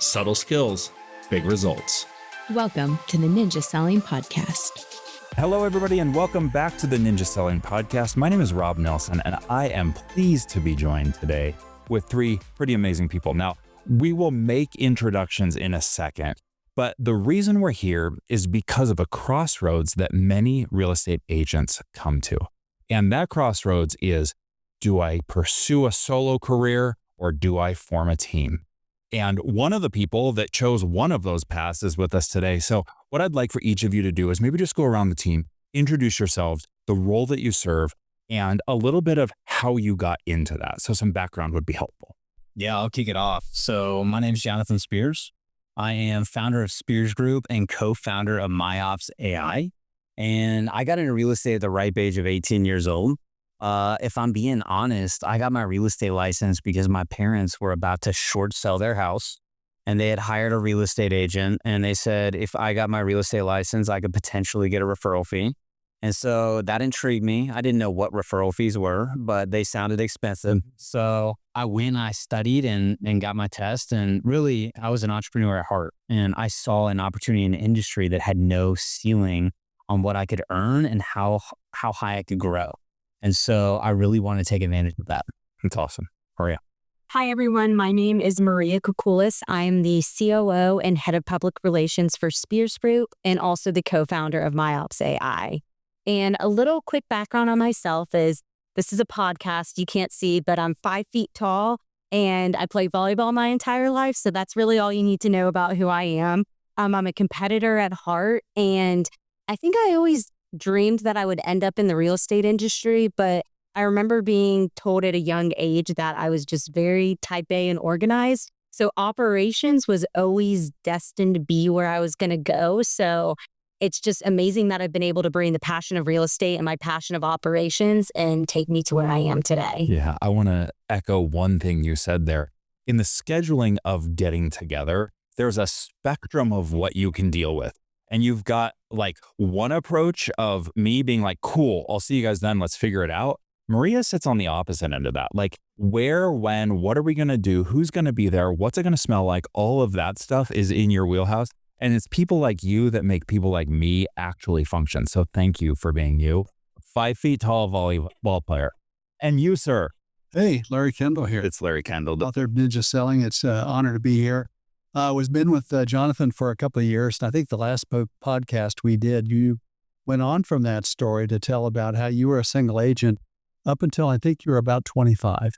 Subtle skills, big results. Welcome to the Ninja Selling Podcast. Hello, everybody, and welcome back to the Ninja Selling Podcast. My name is Rob Nelson, and I am pleased to be joined today with three pretty amazing people. Now, we will make introductions in a second, but the reason we're here is because of a crossroads that many real estate agents come to. And that crossroads is, do I pursue a solo career or do I form a team? And one of the people that chose one of those paths is with us today. So what I'd like for each of you to do is maybe just go around the team, introduce yourselves, the role that you serve, and a little bit of how you got into that. So some background would be helpful. Yeah, I'll kick it off. So my name is Jonathan Spears. I am founder of Spears Group and co-founder of MyOps AI. And I got into real estate at the ripe age of 18 years old. If I'm being honest, I got my real estate license because my parents were about to short sell their house and they had hired a real estate agent. And they said, if I got my real estate license, I could potentially get a referral fee. And so that intrigued me. I didn't know what referral fees were, but they sounded expensive. So I went, I studied and got my test. And really, I was an entrepreneur at heart. And I saw an opportunity in an industry that had no ceiling on what I could earn and how high I could grow. And so I really want to take advantage of that. That's awesome. Maria. Hi, everyone. My name is Maria Coukoulis. I am the COO and head of public relations for Spears Group and also the co-founder of MyOps AI. And a little quick background on myself is this is a podcast you can't see, but I'm 5 feet tall and I play volleyball my entire life. So that's really all you need to know about who I am. I'm a competitor at heart. And I think I always dreamed that I would end up in the real estate industry, but I remember being told at a young age that I was just very type A and organized. So operations was always destined to be where I was going to go. So it's just amazing that I've been able to bring the passion of real estate and my passion of operations and take me to where I am today. Yeah, I want to echo one thing you said there. In the scheduling of getting together, there's a spectrum of what you can deal with. And you've got like one approach of me being like, cool, I'll see you guys then, let's figure it out. Maria sits on the opposite end of that. Like where, when, what are we going to do? Who's going to be there? What's it going to smell like? All of that stuff is in your wheelhouse. And it's people like you that make people like me actually function. So thank you for being you. 5 feet tall volleyball player. And you, sir. Hey, Larry Kendall here. It's Larry Kendall. Author of Ninja Selling. It's an honor to be here. I was been with Jonathan for a couple of years. And I think the last podcast we did, you went on from that story to tell about how you were a single agent up until I think you were about 25.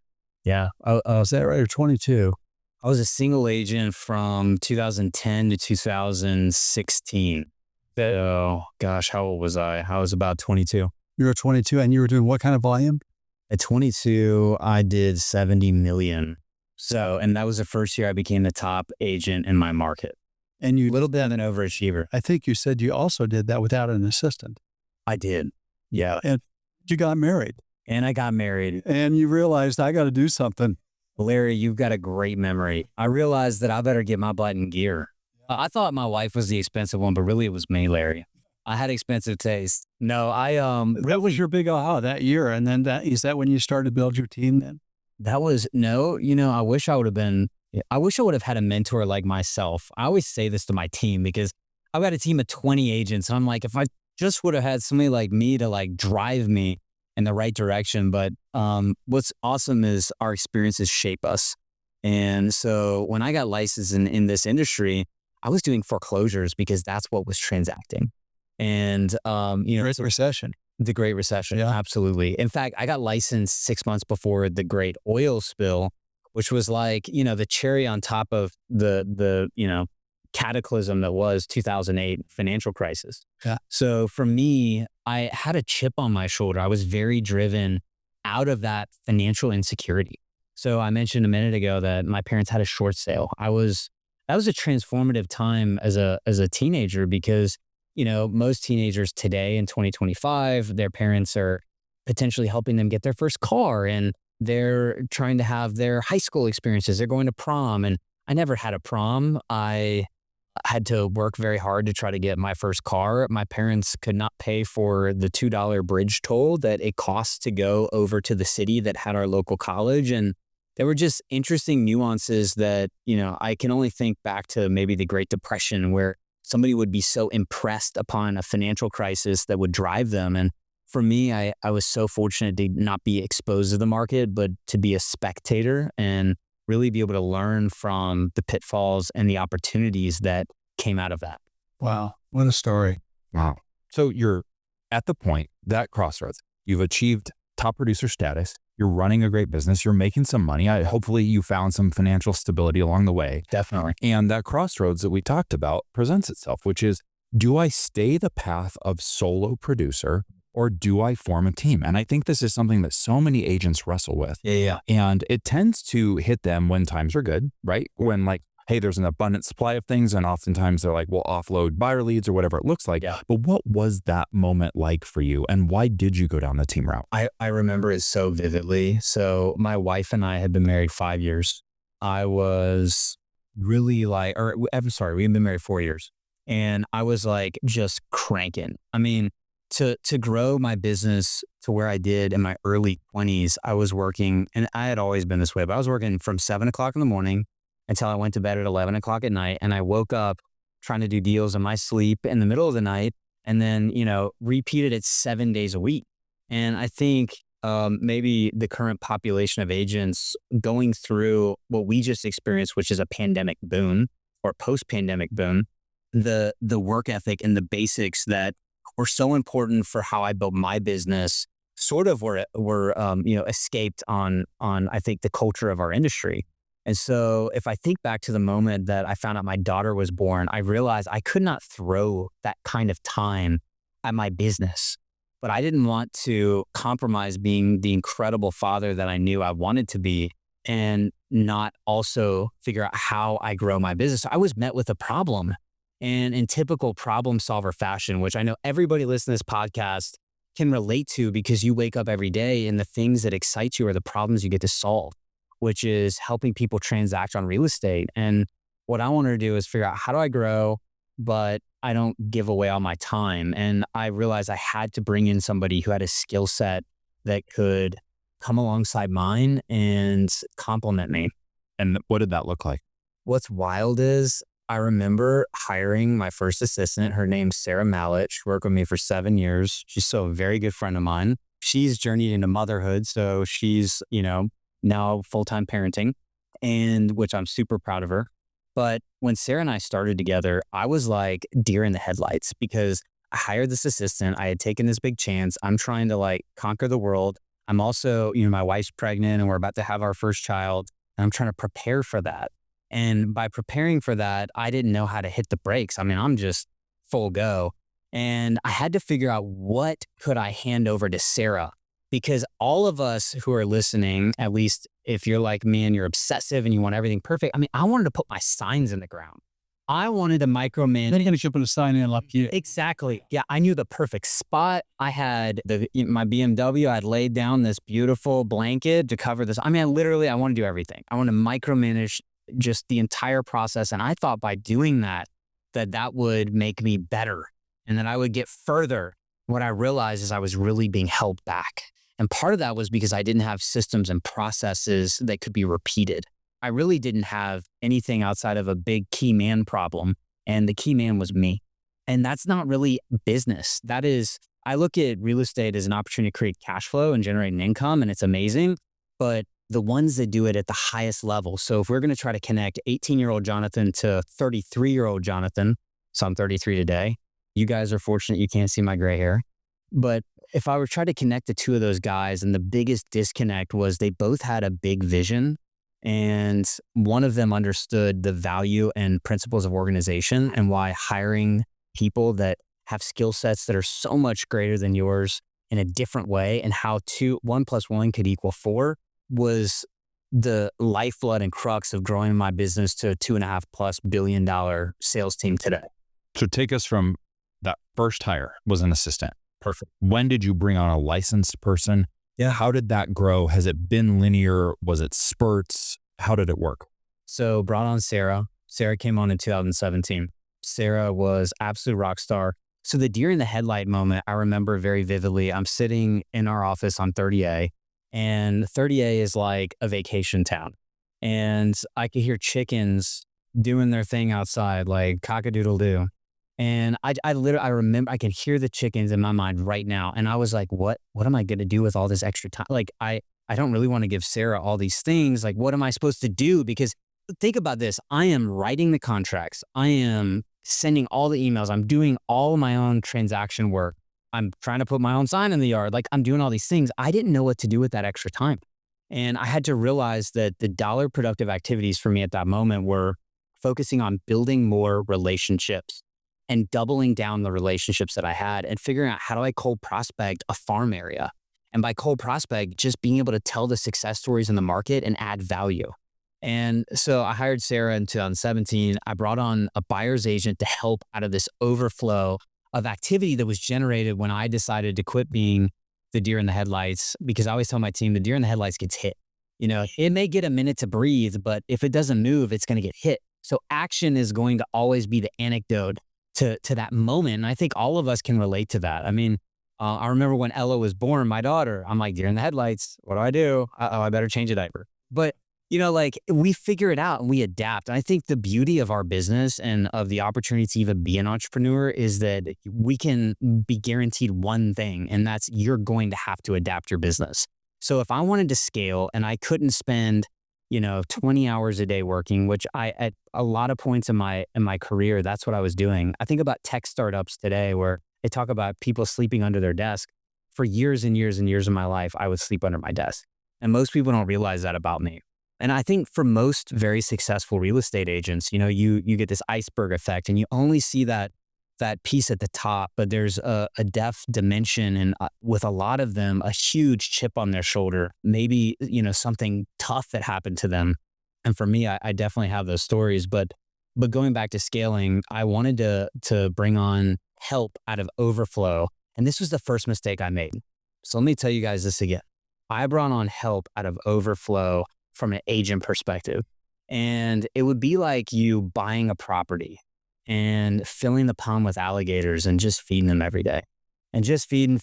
Yeah. Is that right? Or 22? I was a single agent from 2010 to 2016. So, gosh, how old was I? I was about 22. You were 22 and you were doing what kind of volume? At 22, I did 70 million. So, and that was the first year I became the top agent in my market. And you, A little bit of an overachiever. I think you said you also did that without an assistant. I did. Yeah. And you got married. And I got married. And you realized I got to do something. Larry, you've got a great memory. I realized that I better get my butt in gear. I thought my wife was the expensive one, but really it was me, Larry. I had expensive taste. No, That was your big aha that year. And then is that when you started to build your team then? I wish I would have had a mentor like myself. I always say this to my team because I've got a team of 20 agents. And I'm like, if I just would have had somebody like me to like drive me in the right direction. But what's awesome is our experiences shape us. And so when I got licensed in this industry, I was doing foreclosures because that's what was transacting. And, Great recession. The Great Recession. Yeah. Absolutely. In fact, I got licensed 6 months before the great oil spill, which was like, the cherry on top of the cataclysm that was 2008 financial crisis. Yeah. So for me, I had a chip on my shoulder. I was very driven out of that financial insecurity. So I mentioned a minute ago that my parents had a short sale. That was a transformative time as a teenager because, most teenagers today in 2025, their parents are potentially helping them get their first car and they're trying to have their high school experiences. They're going to prom. And I never had a prom. I had to work very hard to try to get my first car. My parents could not pay for the $2 bridge toll that it costs to go over to the city that had our local college. And there were just interesting nuances that, I can only think back to maybe the Great Depression, where somebody would be so impressed upon a financial crisis that would drive them. And for me, I was so fortunate to not be exposed to the market, but to be a spectator and really be able to learn from the pitfalls and the opportunities that came out of that. Wow. What a story. Wow. So you're at the point, that crossroads, you've achieved top producer status. You're running a great business. You're making some money. Hopefully you found some financial stability along the way. Definitely. And that crossroads that we talked about presents itself, which is, do I stay the path of solo producer or do I form a team? And I think this is something that so many agents wrestle with. Yeah. And it tends to hit them when times are good, right? When hey, there's an abundant supply of things. And oftentimes they're like, we'll offload buyer leads or whatever it looks like. Yeah. But what was that moment like for you? And why did you go down the team route? I remember it so vividly. So my wife and I had been married 5 years. I was really I'm sorry, we had been married 4 years. And I was just cranking. I mean, to grow my business to where I did in my early 20s, I was working, and I had always been this way, but I was working from 7 o'clock in the morning until I went to bed at 11 o'clock at night. And I woke up trying to do deals in my sleep in the middle of the night, and then, repeated it 7 days a week. And I think maybe the current population of agents going through what we just experienced, which is a pandemic boom or post-pandemic boom, the work ethic and the basics that were so important for how I built my business sort of were escaped on I think the culture of our industry. And so if I think back to the moment that I found out my daughter was born, I realized I could not throw that kind of time at my business. But I didn't want to compromise being the incredible father that I knew I wanted to be and not also figure out how I grow my business. So I was met with a problem. And in typical problem solver fashion, which I know everybody listening to this podcast can relate to because you wake up every day and the things that excite you are the problems you get to solve, which is helping people transact on real estate. And what I wanted to do is figure out, how do I grow, but I don't give away all my time? And I realized I had to bring in somebody who had a skill set that could come alongside mine and complement me. And what did that look like? What's wild is I remember hiring my first assistant. Her name's Sarah Mallet. She worked with me for 7 years. She's still a very good friend of mine. She's journeyed into motherhood. So she's, now full-time parenting, and which I'm super proud of her. But when Sarah and I started together, I was like deer in the headlights because I hired this assistant. I had taken this big chance. I'm trying to conquer the world. I'm also, my wife's pregnant and we're about to have our first child. And I'm trying to prepare for that. And by preparing for that, I didn't know how to hit the brakes. I mean, I'm just full go. And I had to figure out, what could I hand over to Sarah? Because all of us who are listening, at least if you're like me and you're obsessive and you want everything perfect, I mean, I wanted to put my signs in the ground. I wanted to micromanage. Then you're going to put a sign in like you. Exactly. Yeah, I knew the perfect spot. I had my BMW. I had laid down this beautiful blanket to cover this. I mean, I want to do everything. I want to micromanage just the entire process. And I thought by doing that would make me better and that I would get further. What I realized is I was really being held back. And part of that was because I didn't have systems and processes that could be repeated. I really didn't have anything outside of a big key man problem. And the key man was me. And that's not really business. That is, I look at real estate as an opportunity to create cash flow and generate an income, and it's amazing. But the ones that do it at the highest level. So if we're going to try to connect 18-year-old Jonathan to 33-year-old Jonathan, so I'm 33 today. You guys are fortunate you can't see my gray hair. But if I were trying to connect the two of those guys, and the biggest disconnect was they both had a big vision, and one of them understood the value and principles of organization and why hiring people that have skill sets that are so much greater than yours in a different way, and how 1 + 1 could equal 4 was the lifeblood and crux of growing my business to a $2.5+ billion sales team today. So take us from that first hire was an assistant. Perfect. When did you bring on a licensed person? Yeah. How did that grow? Has it been linear? Was it spurts? How did it work? So brought on Sarah. Sarah came on in 2017. Sarah was absolute rock star. So the deer in the headlight moment, I remember very vividly. I'm sitting in our office on 30A, and 30A is like a vacation town. And I could hear chickens doing their thing outside, like cock-a-doodle-doo. And I remember I can hear the chickens in my mind right now. And I was like, what am I going to do with all this extra time? Like, I don't really want to give Sarah all these things. Like, what am I supposed to do? Because think about this. I am writing the contracts. I am sending all the emails. I'm doing all my own transaction work. I'm trying to put my own sign in the yard. Like, I'm doing all these things. I didn't know what to do with that extra time. And I had to realize that the dollar productive activities for me at that moment were focusing on building more relationships and doubling down the relationships that I had and figuring out how do I cold prospect a farm area. And by cold prospect, just being able to tell the success stories in the market and add value. And so I hired Sarah in 2017. I brought on a buyer's agent to help out of this overflow of activity that was generated when I decided to quit being the deer in the headlights, because I always tell my team the deer in the headlights gets hit. You know, it may get a minute to breathe, but if it doesn't move, it's going to get hit. So action is going to always be the anecdote to that moment. And I think all of us can relate to that. I mean, I remember when Ella was born, my daughter, I'm like, deer in the headlights. What do I do? I better change a diaper. But, you know, like we figure it out and we adapt. And I think the beauty of our business and of the opportunity to even be an entrepreneur is that we can be guaranteed one thing, and that's you're going to have to adapt your business. So if I wanted to scale and I couldn't spend 20 hours a day working, which at a lot of points in my career, that's what I was doing. I think about tech startups today where they talk about people sleeping under their desk. For years and years and years of my life, I would sleep under my desk. And most people don't realize that about me. And I think for most very successful real estate agents, you get this iceberg effect and you only see that piece at the top, but there's a depth dimension and with a lot of them, a huge chip on their shoulder, maybe, something tough that happened to them. And for me, I definitely have those stories, but going back to scaling, I wanted to bring on help out of overflow. And this was the first mistake I made. So let me tell you guys this again. I brought on help out of overflow from an agent perspective. And it would be like you buying a property and filling the pond with alligators and just feeding them every day and just feeding.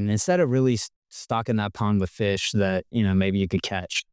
Instead of really stocking that pond with fish that, maybe you could catch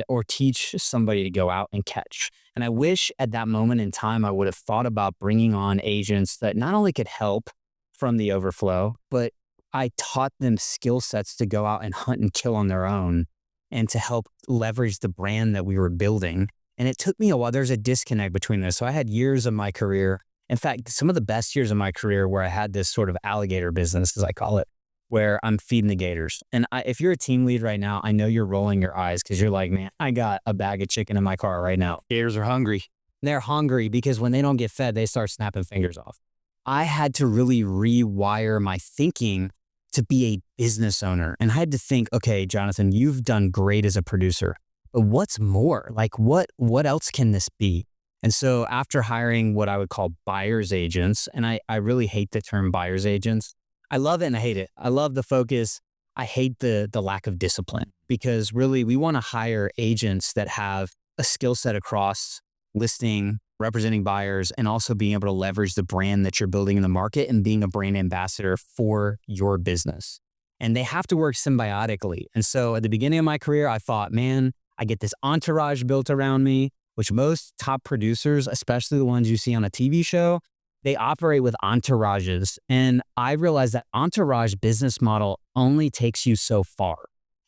or teach somebody to go out and catch. And I wish at that moment in time, I would have thought about bringing on agents that not only could help from the overflow, but I taught them skill sets to go out and hunt and kill on their own and to help leverage the brand that we were building. And it took me a while. There's a disconnect between this. So I had years of my career. In fact, some of the best years of my career where I had this sort of alligator business, as I call it, where I'm feeding the gators. And if you're a team lead right now, I know you're rolling your eyes because you're like, man, I got a bag of chicken in my car right now. Gators are hungry. They're hungry because when they don't get fed, they start snapping fingers off. I had to really rewire my thinking to be a business owner. And I had to think, okay, Jonathan, you've done great as a producer, but what's more? Like what else can this be? And so after hiring what I would call buyer's agents, and I really hate the term buyer's agents. I love it and I hate it. I love the focus. I hate the lack of discipline because really we want to hire agents that have a skill set across listing, representing buyers, and also being able to leverage the brand that you're building in the market and being a brand ambassador for your business. And they have to work symbiotically. And so at the beginning of my career, I thought, man, I get this entourage built around me, which most top producers, especially the ones you see on a TV show, they operate with entourages. And I realized that entourage business model only takes you so far.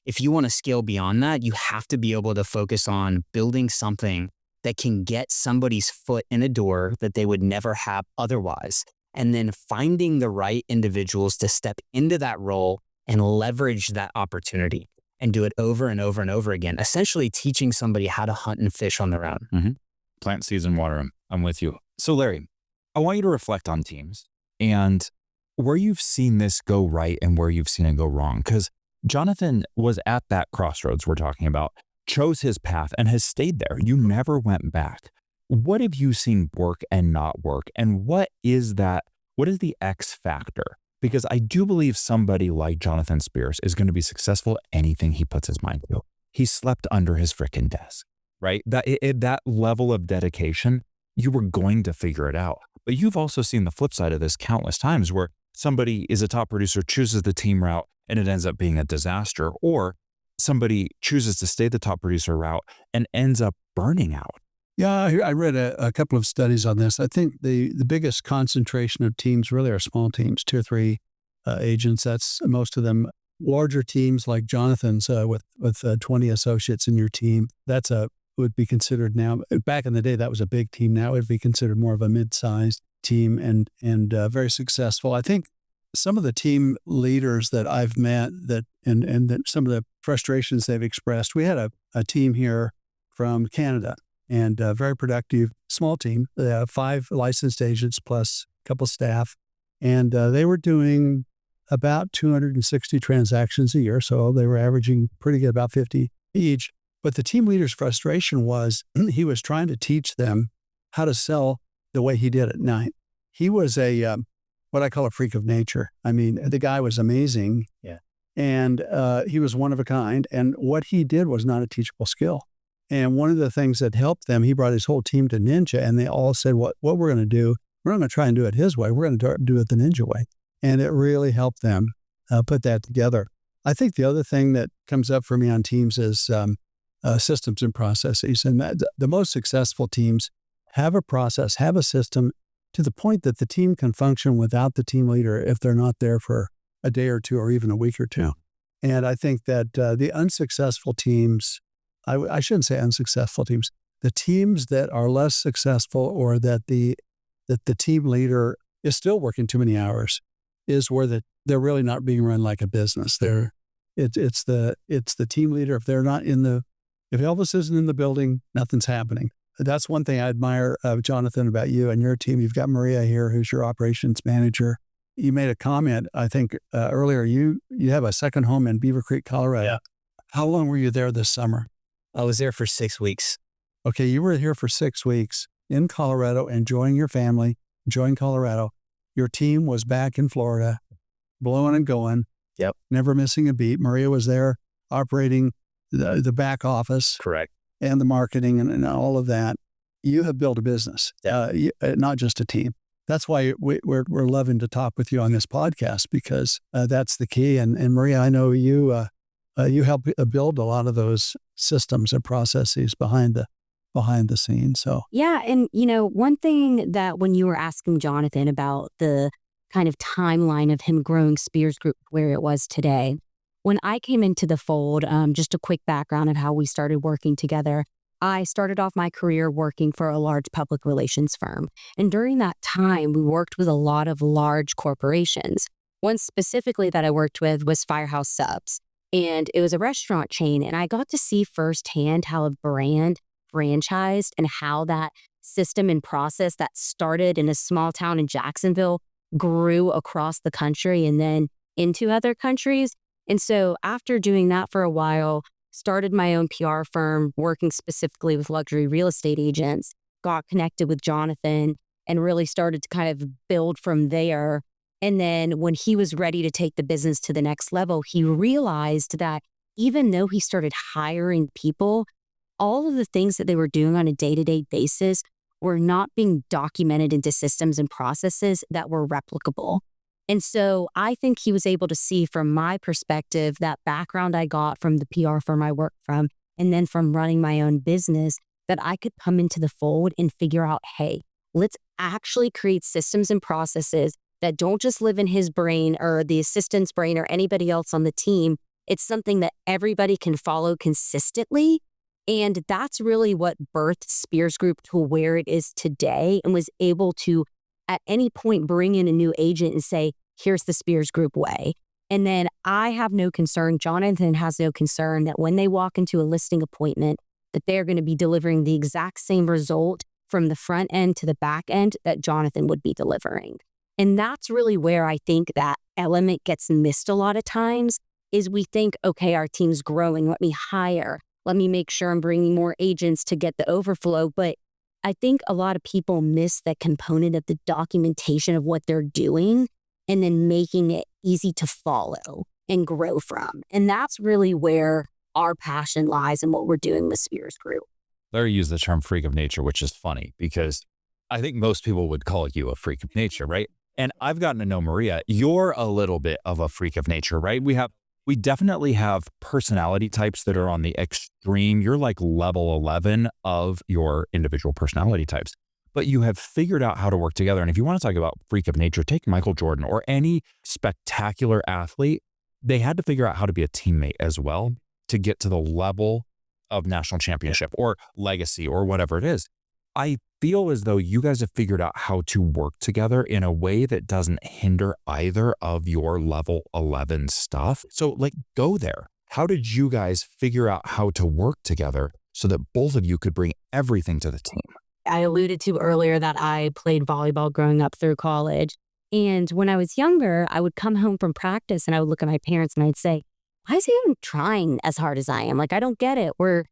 If you want to scale beyond that, you have to be able to focus on building something that can get somebody's foot in a door that they would never have otherwise. And then finding the right individuals to step into that role and leverage that opportunity and do it over and over and over again, essentially teaching somebody how to hunt and fish on their own. Mm-hmm. Plant seeds and water them. I'm with you. So Larry, I want you to reflect on teams and where you've seen this go right and where you've seen it go wrong. Because Jonathan was at that crossroads we're talking about, chose his path and has stayed there. You never went back. What have you seen work and not work? And what is the X factor? Because I do believe somebody like Jonathan Spears is going to be successful at anything he puts his mind to. He slept under his freaking desk, right? That level of dedication, you were going to figure it out. But you've also seen the flip side of this countless times where somebody is a top producer, chooses the team route, and it ends up being a disaster. Or somebody chooses to stay the top producer route and ends up burning out? Yeah, I read a couple of studies on this. I think the biggest concentration of teams really are small teams, 2 or 3 agents. That's most of them. Larger teams like Jonathan's with 20 associates in your team, would be considered now. Back in the day, that was a big team. Now it would be considered more of a mid-sized team and very successful. I think some of the team leaders that I've met and that some of the frustrations they've expressed. We had a team here from Canada and a very productive small team. They have 5 licensed agents plus a couple staff, and they were doing about 260 transactions a year. So they were averaging pretty good, about 50 each. But the team leader's frustration was he was trying to teach them how to sell the way he did it. Now, he was what I call a freak of nature. I mean, the guy was amazing. Yeah. And he was one of a kind. And what he did was not a teachable skill. And one of the things that helped them, he brought his whole team to Ninja, and they all said, what we're going to do, we're not going to try and do it his way. We're going to do it the Ninja way. And it really helped them put that together. I think the other thing that comes up for me on teams is systems and processes. And the most successful teams have a process, have a system to the point that the team can function without the team leader if they're not there for a day or two or even a week or two. And I think that the unsuccessful teams, I shouldn't say unsuccessful teams, the teams that are less successful or that the team leader is still working too many hours is where they're really not being run like a business. It's the team leader. If Elvis isn't in the building, nothing's happening. That's one thing I admire of Jonathan about you and your team. You've got Maria here, who's your operations manager. You made a comment, I think earlier, you have a second home in Beaver Creek, Colorado. Yeah. How long were you there this summer? I was there for 6 weeks. Okay, you were here for 6 weeks in Colorado, enjoying your family, enjoying Colorado. Your team was back in Florida, blowing and going. Yep. Never missing a beat. Maria was there operating the back office. Correct. And the marketing and all of that. You have built a business, not just a team. That's why we're loving to talk with you on this podcast, because that's the key. And Maria, I know you help build a lot of those systems and processes behind the scenes. So yeah, and one thing that when you were asking Jonathan about the kind of timeline of him growing Spears Group where it was today, when I came into the fold, just a quick background of how we started working together. I started off my career working for a large public relations firm. And during that time, we worked with a lot of large corporations. One specifically that I worked with was Firehouse Subs. And it was a restaurant chain. And I got to see firsthand how a brand franchised and how that system and process that started in a small town in Jacksonville grew across the country and then into other countries. And so after doing that for a while, started my own PR firm, working specifically with luxury real estate agents, got connected with Jonathan, and really started to kind of build from there. And then when he was ready to take the business to the next level, he realized that even though he started hiring people, all of the things that they were doing on a day-to-day basis were not being documented into systems and processes that were replicable. And so I think he was able to see from my perspective, that background I got from the PR firm I worked from, and then from running my own business, that I could come into the fold and figure out, hey, let's actually create systems and processes that don't just live in his brain or the assistant's brain or anybody else on the team. It's something that everybody can follow consistently. And that's really what birthed Spears Group to where it is today, and was able to at any point bring in a new agent and say, here's the Spears Group way. And then I have no concern, Jonathan has no concern that when they walk into a listing appointment, that they're going to be delivering the exact same result from the front end to the back end that Jonathan would be delivering. And that's really where I think that element gets missed a lot of times, is we think, okay, our team's growing, let me hire, let me make sure I'm bringing more agents to get the overflow. But I think a lot of people miss that component of the documentation of what they're doing and then making it easy to follow and grow from. And that's really where our passion lies and what we're doing with Spears Group. Larry used the term freak of nature, which is funny because I think most people would call you a freak of nature, right? And I've gotten to know Maria. You're a little bit of a freak of nature, right? We have we definitely have personality types that are on the extreme. You're like level 11 of your individual personality types, but you have figured out how to work together. And if you want to talk about freak of nature, take Michael Jordan or any spectacular athlete. They had to figure out how to be a teammate as well to get to the level of national championship or legacy or whatever it is. I feel as though you guys have figured out how to work together in a way that doesn't hinder either of your level 11 stuff. So like, go there. How did you guys figure out how to work together so that both of you could bring everything to the team? I alluded to earlier that I played volleyball growing up through college. And when I was younger, I would come home from practice and I would look at my parents and I'd say, why is he even trying as hard as I am? Like, I don't get it. We're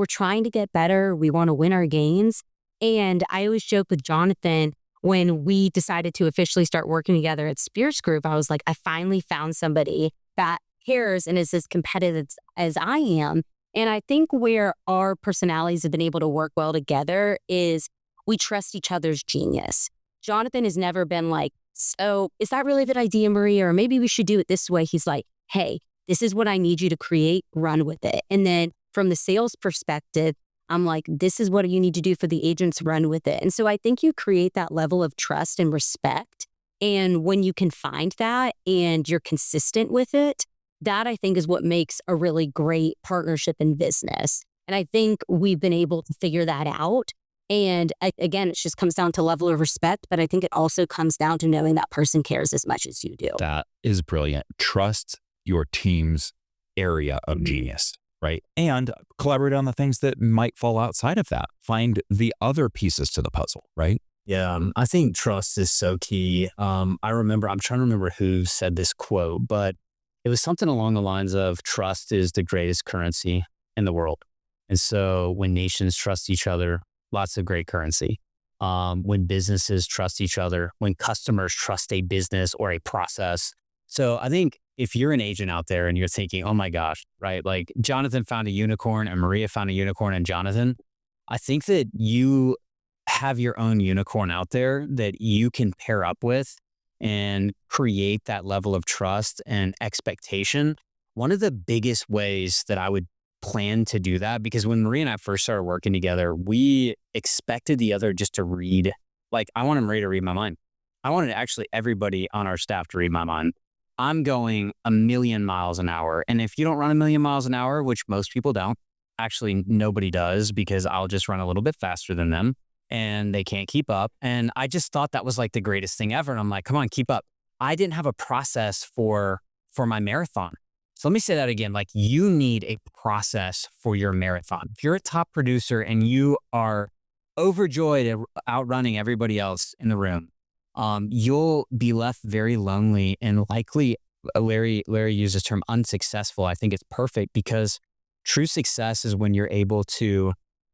trying to get better. We want to win our games. And I always joke with Jonathan, when we decided to officially start working together at Spears Group, I was like, I finally found somebody that cares and is as competitive as I am. And I think where our personalities have been able to work well together is we trust each other's genius. Jonathan has never been like, so is that really a good idea, Maria? Or maybe we should do it this way. He's like, hey, this is what I need you to create, run with it. And then from the sales perspective, I'm like, this is what you need to do for the agents, run with it. And so I think you create that level of trust and respect. And when you can find that and you're consistent with it, that I think is what makes a really great partnership in business. And I think we've been able to figure that out. And again, it just comes down to level of respect, but I think it also comes down to knowing that person cares as much as you do. That is brilliant. Trust your team's area of genius, right? And collaborate on the things that might fall outside of that. Find the other pieces to the puzzle, right? Yeah, I think trust is so key. I'm trying to remember who said this quote, but it was something along the lines of trust is the greatest currency in the world. And so when nations trust each other, lots of great currency. When businesses trust each other, when customers trust a business or a process. So I think if you're an agent out there and you're thinking, oh my gosh, right? Like Jonathan found a unicorn and Maria found a unicorn and Jonathan, I think that you have your own unicorn out there that you can pair up with and create that level of trust and expectation. One of the biggest ways that I would plan to do that, because when Maria and I first started working together, we expected the other just to read. Like, I wanted Maria to read my mind. I wanted actually everybody on our staff to read my mind. I'm going 1,000,000 miles an hour. And if you don't run 1,000,000 miles an hour, which most people don't, actually nobody does, because I'll just run a little bit faster than them and they can't keep up. And I just thought that was like the greatest thing ever. And I'm like, come on, keep up. I didn't have a process for my marathon. So let me say that again. Like, you need a process for your marathon. If you're a top producer and you are overjoyed at outrunning everybody else in the room, you'll be left very lonely and likely, Larry used this term, unsuccessful. I think it's perfect, because true success is when you're able to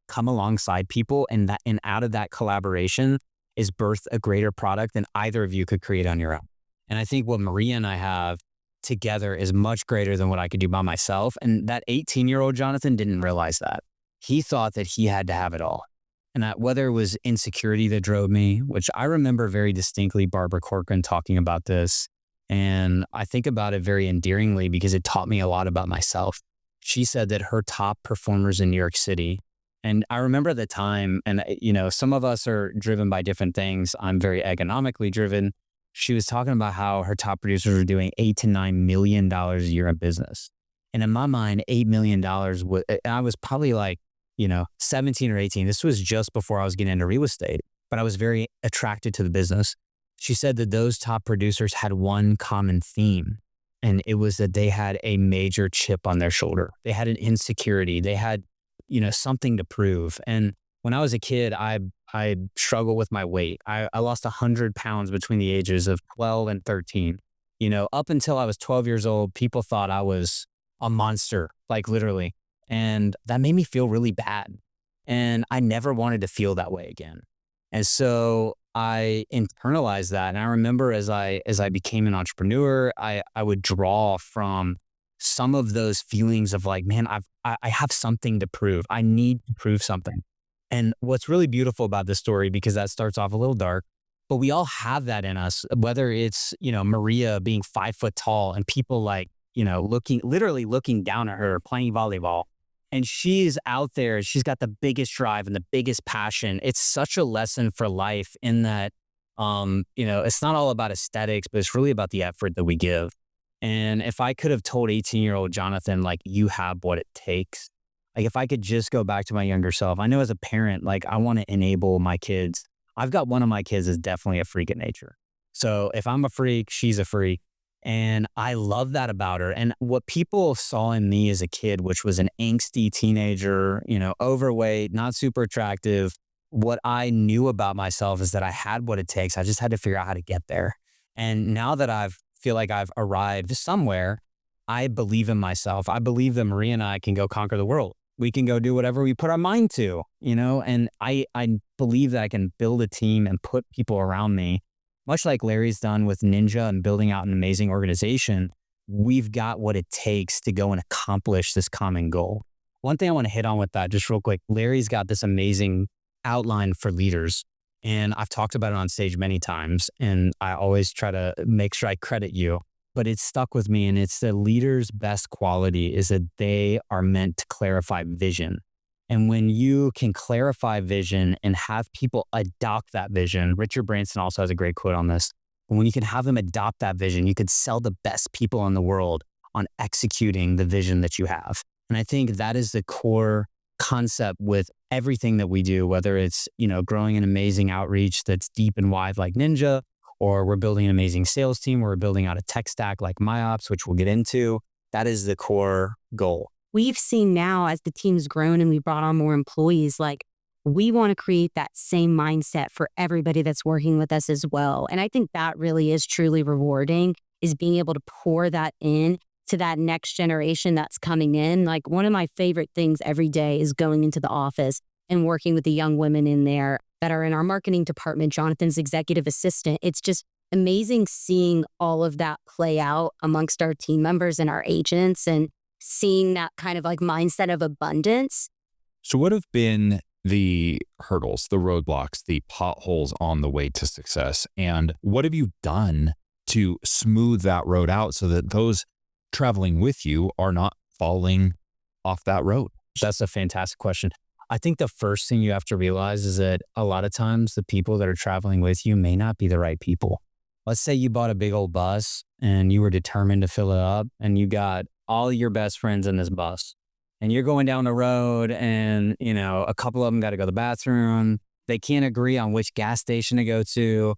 come alongside people, and out of that collaboration is birth a greater product than either of you could create on your own. And I think what Maria and I have together is much greater than what I could do by myself. And that 18-year-old Jonathan didn't realize that. He thought that he had to have it all. And that whether it was insecurity that drove me, which I remember very distinctly Barbara Corcoran talking about this. And I think about it very endearingly because it taught me a lot about myself. She said that her top performers in New York City, and I remember the time, and some of us are driven by different things. I'm very economically driven. She was talking about how her top producers were doing $8 to $9 million a year in business. And in my mind, $8 million was, I was probably like, 17 or 18. This was just before I was getting into real estate, but I was very attracted to the business. She said that those top producers had one common theme, and it was that they had a major chip on their shoulder. They had an insecurity. They had, something to prove. And when I was a kid, I struggled with my weight. I lost 100 pounds between the ages of 12 and 13. Up until I was 12 years old, people thought I was a monster, like literally. And that made me feel really bad. And I never wanted to feel that way again. And so I internalized that. And I remember as I became an entrepreneur, I would draw from some of those feelings of like, man, I have something to prove. I need to prove something. And what's really beautiful about this story, because that starts off a little dark, but we all have that in us, whether it's, Maria being 5 foot tall and people like, literally looking down at her playing volleyball. And she's out there, she's got the biggest drive and the biggest passion. It's such a lesson for life in that, it's not all about aesthetics, but it's really about the effort that we give. And if I could have told 18-year-old Jonathan, like, you have what it takes, like if I could just go back to my younger self, I know as a parent, like I want to enable my kids. I've got one of my kids is definitely a freak of nature. So if I'm a freak, she's a freak. And I love that about her. And what people saw in me as a kid, which was an angsty teenager, overweight, not super attractive, what I knew about myself is that I had what it takes. I just had to figure out how to get there. And now that I feel like I've arrived somewhere, I believe in myself. I believe that Maria and I can go conquer the world. We can go do whatever we put our mind to, and I believe that I can build a team and put people around me. Much like Larry's done with Ninja and building out an amazing organization, we've got what it takes to go and accomplish this common goal. One thing I want to hit on with that just real quick, Larry's got this amazing outline for leaders. And I've talked about it on stage many times, and I always try to make sure I credit you, but it's stuck with me. And it's the leader's best quality is that they are meant to clarify vision. And when you can clarify vision and have people adopt that vision, Richard Branson also has a great quote on this. When you can have them adopt that vision, you could sell the best people in the world on executing the vision that you have. And I think that is the core concept with everything that we do, whether it's, growing an amazing outreach that's deep and wide like Ninja, or we're building an amazing sales team, or we're building out a tech stack like MyOps, which we'll get into. That is the core goal. We've seen now as the team's grown and we brought on more employees, like we want to create that same mindset for everybody that's working with us as well. And I think that really is truly rewarding, is being able to pour that in to that next generation that's coming in. Like one of my favorite things every day is going into the office and working with the young women in there that are in our marketing department, Jonathan's executive assistant. It's just amazing seeing all of that play out amongst our team members and our agents, and seeing that kind of like mindset of abundance. So what have been the hurdles, the roadblocks, the potholes on the way to success? And what have you done to smooth that road out so that those traveling with you are not falling off that road? That's a fantastic question. I think the first thing you have to realize is that a lot of times the people that are traveling with you may not be the right people. Let's say you bought a big old bus and you were determined to fill it up, and you got all your best friends in this bus, and you're going down the road and, a couple of them got to go to the bathroom. They can't agree on which gas station to go to,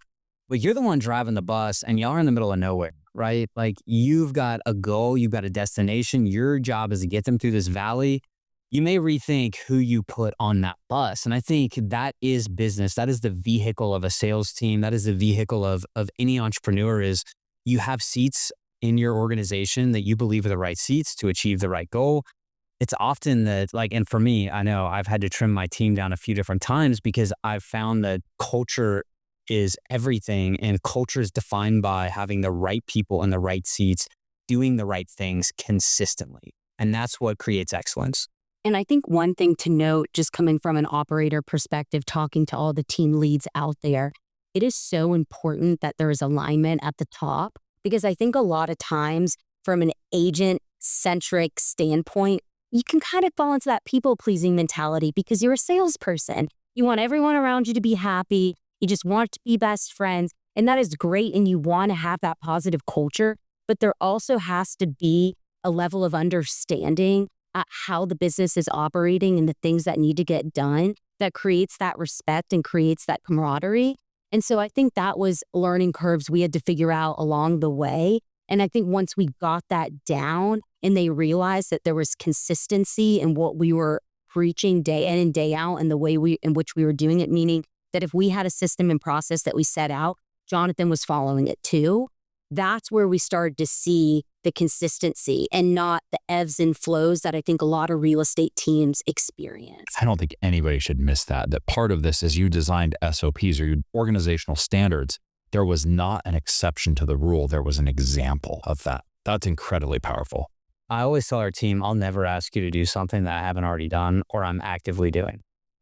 but you're the one driving the bus and y'all are in the middle of nowhere, right? Like you've got a goal, you've got a destination. Your job is to get them through this valley. You may rethink who you put on that bus. And I think that is business. That is the vehicle of a sales team. That is the vehicle of any entrepreneur. Is you have seats in your organization that you believe are the right seats to achieve the right goal. It's often that, and for me, I know I've had to trim my team down a few different times because I've found that culture is everything, and culture is defined by having the right people in the right seats, doing the right things consistently. And that's what creates excellence. And I think one thing to note, just coming from an operator perspective, talking to all the team leads out there, it is so important that there is alignment at the top, because I think a lot of times from an agent-centric standpoint, you can kind of fall into that people-pleasing mentality because you're a salesperson. You want everyone around you to be happy. You just want to be best friends. And that is great. And you want to have that positive culture. But there also has to be a level of understanding at how the business is operating and the things that need to get done that creates that respect and creates that camaraderie. And so I think that was learning curves we had to figure out along the way. And I think once we got that down and they realized that there was consistency in what we were preaching day in and day out and the way in which we were doing it, meaning that if we had a system and process that we set out, Jonathan was following it too. That's where we started to see the consistency and not the ebbs and flows that I think a lot of real estate teams experience. I don't think anybody should miss that part of this is you designed SOPs or your organizational standards. There was not an exception to the rule. There was an example of that. That's incredibly powerful. I always tell our team, I'll never ask you to do something that I haven't already done or I'm actively doing.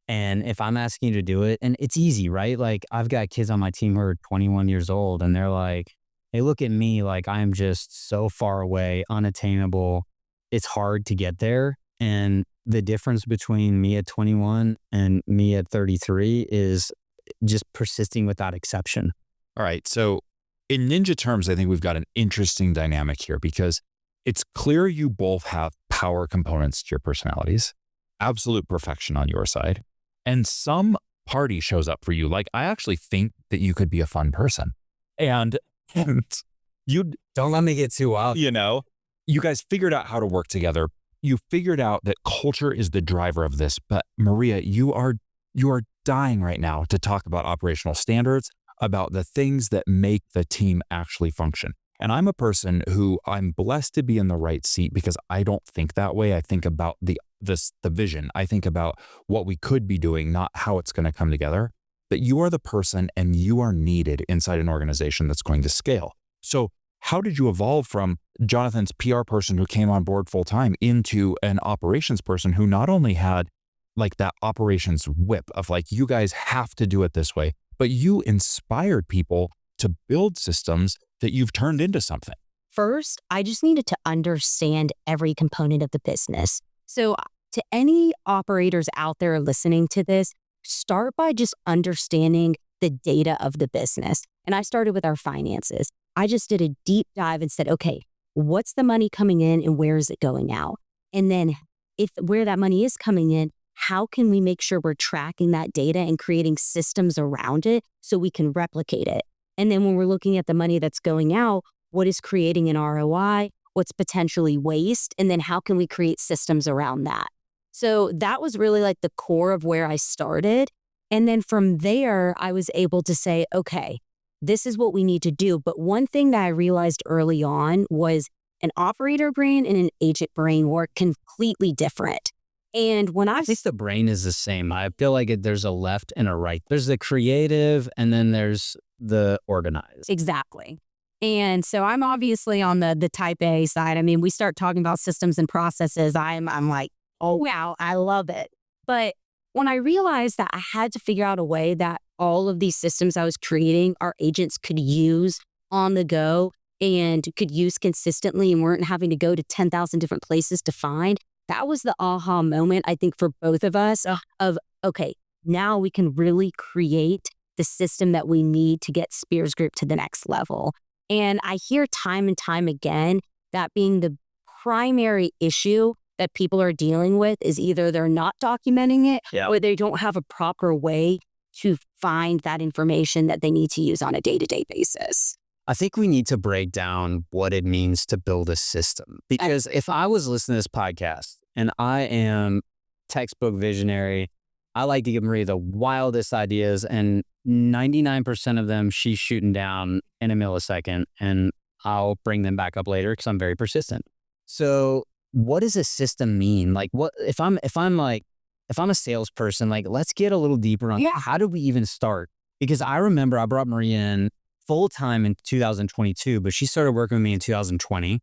And if I'm asking you to do it, and it's easy, right? Like I've got kids on my team who are 21 years old and they're like, they look at me like I'm just so far away, unattainable. It's hard to get there. And the difference between me at 21 and me at 33 is just persisting without exception. All right. So in ninja terms, I think we've got an interesting dynamic here because it's clear you both have power components to your personalities, absolute perfection on your side, and some party shows up for you. Like, I actually think that you could be a fun person. And you Don't let me get too wild. you guys figured out how to work together. You figured out that culture is the driver of this. But Maria, you are dying right now to talk about operational standards, about the things that make the team actually function. And I'm a person who I'm blessed to be in the right seat because I don't think that way. I think about the vision. I think about what we could be doing, not how it's going to come together. But you are the person and you are needed inside an organization that's going to scale. So how did you evolve from Jonathan's PR person who came on board full time into an operations person who not only had like that operations whip of like, you guys have to do it this way, but you inspired people to build systems that you've turned into something? First, I just needed to understand every component of the business. So to any operators out there listening to this, start by just understanding the data of the business. And I started with our finances. I just did a deep dive and said, okay, what's the money coming in and where is it going out? And then if where that money is coming in, how can we make sure we're tracking that data and creating systems around it so we can replicate it? And then when we're looking at the money that's going out, what is creating an ROI? What's potentially waste? And then how can we create systems around that? So that was really like the core of where I started. And then from there, I was able to say, okay, this is what we need to do. But one thing that I realized early on was an operator brain and an agent brain were completely different. And when I think the brain is the same. I feel like there's a left and a right. There's the creative and then there's the organized. Exactly. And so I'm obviously on the type A side. I mean, we start talking about systems and processes. I'm like, oh, wow, I love it. But when I realized that I had to figure out a way that all of these systems I was creating, our agents could use on the go and could use consistently and weren't having to go to 10,000 different places to find, that was the aha moment, I think, for both of us of, okay, now we can really create the system that we need to get Spears Group to the next level. And I hear time and time again that being the primary issue that people are dealing with is either they're not documenting it or they don't have a proper way to find that information that they need to use on a day-to-day basis. I think we need to break down what it means to build a system. Because if I was listening to this podcast and I am textbook visionary, I like to give Maria the wildest ideas and 99% of them she's shooting down in a millisecond and I'll bring them back up later because I'm very persistent. So what does a system mean? Like what if I'm a salesperson, like let's get a little deeper on how do we even start? Because I remember I brought Maria in full time in 2022, but she started working with me in 2020.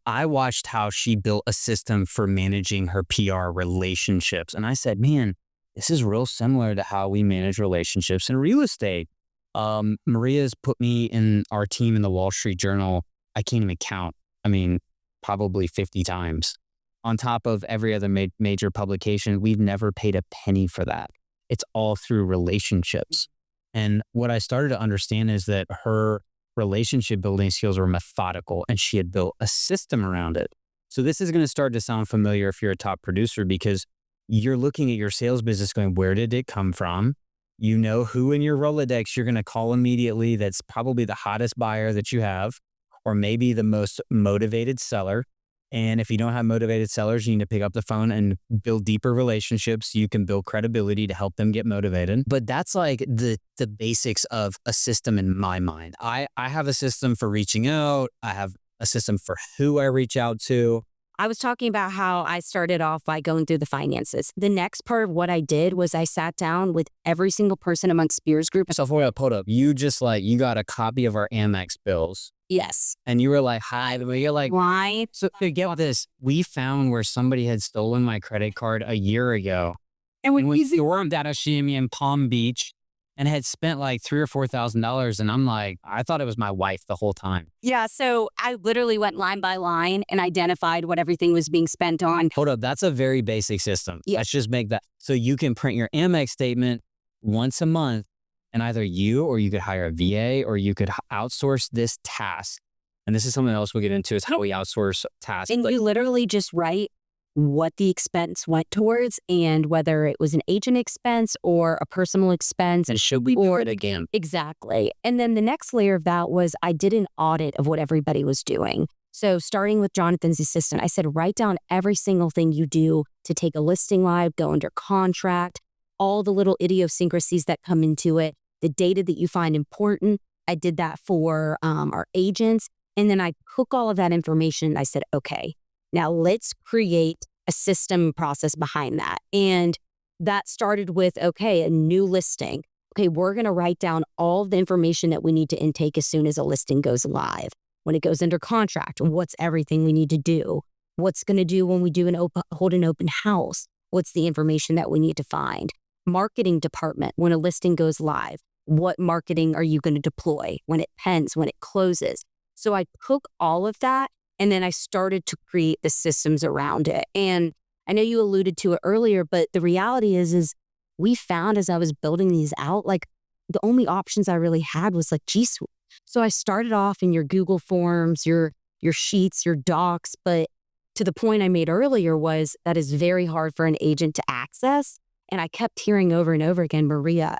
I watched how she built a system for managing her PR relationships. And I said, man, this is real similar to how we manage relationships in real estate. Maria's put me in our team in the Wall Street Journal. I can't even count. I mean, probably 50 times. On top of every other major publication, we've never paid a penny for that. It's all through relationships. And what I started to understand is that her relationship building skills were methodical and she had built a system around it. So this is going to start to sound familiar if you're a top producer because you're looking at your sales business going, where did it come from? You know who in your Rolodex you're going to call immediately that's probably the hottest buyer that you have, or maybe the most motivated seller. And if you don't have motivated sellers, you need to pick up the phone and build deeper relationships. You can build credibility to help them get motivated. But that's like the basics of a system in my mind. I have a system for reaching out. I have a system for who I reach out to. I was talking about how I started off by going through the finances. The next part of what I did was I sat down with every single person amongst Spears Group. So before I pulled up, you got a copy of our Amex bills. Yes. And you were like, hi. You're like, why? So get this. We found where somebody had stolen my credit card a year ago. And we were at Ashimi in Palm Beach. and had spent like $3,000 or $4,000. And I'm like, I thought it was my wife the whole time. Yeah. So I literally went line by line and identified what everything was being spent on. Hold up. That's a very basic system. Yeah. Let's just make that. So you can print your Amex statement once a month, and either you or you could hire a VA or you could outsource this task. And this is something else we'll get into, is how we outsource tasks. And you literally just write what the expense went towards and whether it was an agent expense or a personal expense. And should we do it again? Exactly. And then the next layer of that was I did an audit of what everybody was doing. So starting with Jonathan's assistant, I said, write down every single thing you do to take a listing live, go under contract, all the little idiosyncrasies that come into it, the data that you find important. I did that for our agents. And then I took all of that information and I said, okay, now let's create a system process behind that. And that started with, okay, a new listing. Okay, we're going to write down all of the information that we need to intake as soon as a listing goes live. When it goes under contract, what's everything we need to do? What's going to do when we do hold an open house? What's the information that we need to find? Marketing department, when a listing goes live, what marketing are you going to deploy? When it pens, when it closes? So I took all of that and then I started to create the systems around it. And I know you alluded to it earlier, but the reality is we found as I was building these out, like the only options I really had was like G Suite. So I started off in your Google Forms, your sheets, your docs, but to the point I made earlier was that is very hard for an agent to access. And I kept hearing over and over again, Maria,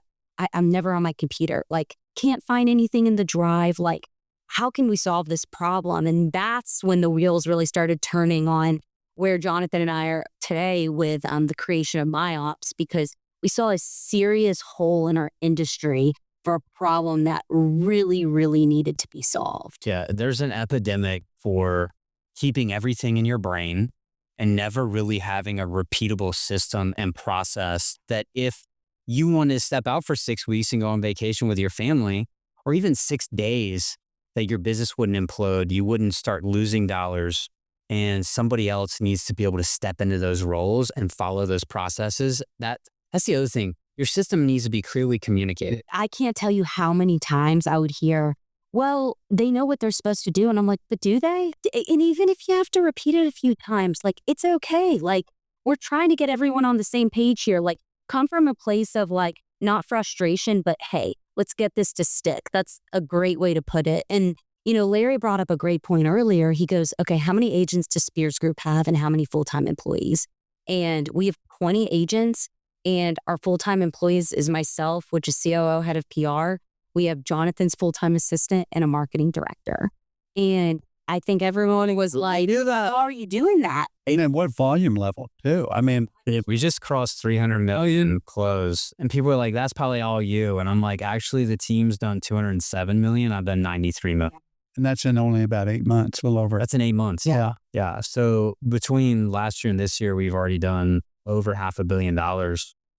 I'm never on my computer. Like, can't find anything in the drive. Like, how can we solve this problem? And that's when the wheels really started turning on where Jonathan and I are today with the creation of MyOps, because we saw a serious hole in our industry for a problem that really, really needed to be solved. Yeah, there's an epidemic for keeping everything in your brain and never really having a repeatable system and process that if you want to step out for 6 weeks and go on vacation with your family, or even 6 days, that your business wouldn't implode, you wouldn't start losing dollars, and somebody else needs to be able to step into those roles and follow those processes. That's the other thing. Your system needs to be clearly communicated. I can't tell you how many times I would hear, well, they know what they're supposed to do. And I'm like, but do they? And even if you have to repeat it a few times, like, it's okay. Like, we're trying to get everyone on the same page here. Like, come from a place of like, not frustration, but hey, let's get this to stick. That's a great way to put it. And, you know, Larry brought up a great point earlier. He goes, okay, how many agents does Spears Group have and how many full-time employees? And we have 20 agents. And our full-time employees is myself, which is COO, head of PR. We have Jonathan's full-time assistant and a marketing director. And I think everyone was like, how are you doing that? And what volume level too? I mean, We just crossed 300 million close, and people are like, that's probably all you. And I'm like, actually, the team's done 207 million. I've done 93 million. and that's in only about 8 months, a little over. That's in 8 months. Yeah. Yeah. So between last year and this year, we've already done over $500 million,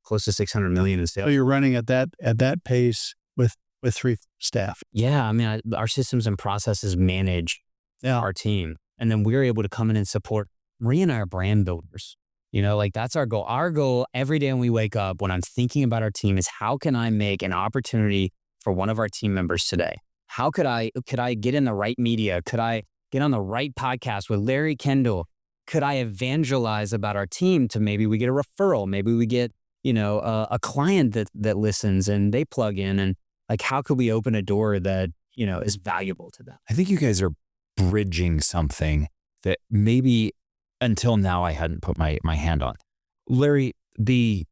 close to 600 million in So sales. you're running at that pace with 3 staff. Yeah. I mean, our systems and processes manage Yeah. our team. And then we're able to come in and support. Maria and I are brand builders. You know, like that's our goal. Our goal every day when we wake up, when I'm thinking about our team, is how can I make an opportunity for one of our team members today? How could I get in the right media? Could I get on the right podcast with Larry Kendall? Could I evangelize about our team to maybe we get a referral? Maybe we get, a client that listens and they plug in, and like, how could we open a door that, is valuable to them? I think you guys are bridging something that maybe until now I hadn't put my hand on. Larry, we